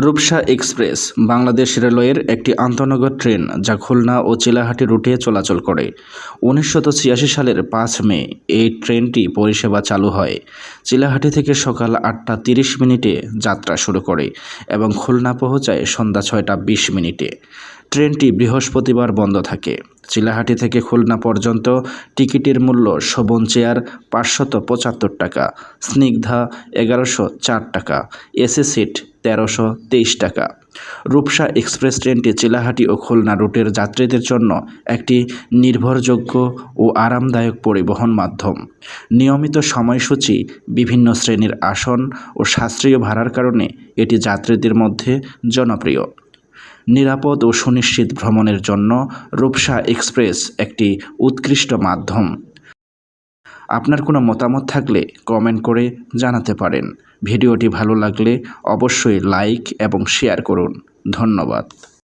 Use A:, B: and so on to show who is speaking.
A: Rupsa express Bangladesh রেলওয়ের একটি আন্তঃনগর train যা খুলনা ও চিলাহাটি রুটে চলাচল করে। 1986 সালের 5 মে এই ট্রেনটি পরিষেবা চালু হয়। চিলাহাটি থেকে সকাল 8টা 30 মিনিটে যাত্রা শুরু করে এবং খুলনা পৌঁছায় সন্ধ্যা 6টা 20 মিনিটে। ট্রেনটি বৃহস্পতিবার বন্ধ থাকে। চিলাহাটি থেকে খুলনা পর্যন্ত টিকিটের মূল্য শোভন চেয়ার 575 টাকা, স্নিগ্ধা 1104 টাকা, এসি সিট 1323 টাকা। রূপসা এক্সপ্রেস ট্রেনটি চিলাহাটি ও খুলনা রুটের যাত্রীদের জন্য একটি নির্ভরযোগ্য ও আরামদায়ক পরিবহন মাধ্যম। নিয়মিত সময়সূচি, বিভিন্ন শ্রেণীর আসন ও সাশ্রয়ী ভাড়ার কারণে এটি যাত্রীদের মধ্যে জনপ্রিয়। নিরাপদ ও সুনিশ্চিত ভ্রমণের জন্য রূপসা এক্সপ্রেস একটি উৎকৃষ্ট মাধ্যম। আপনার কোনো মতামত থাকলে কমেন্ট করে জানাতে পারেন। ভিডিওটি ভালো লাগলে অবশ্যই লাইক এবং শেয়ার করুন। ধন্যবাদ।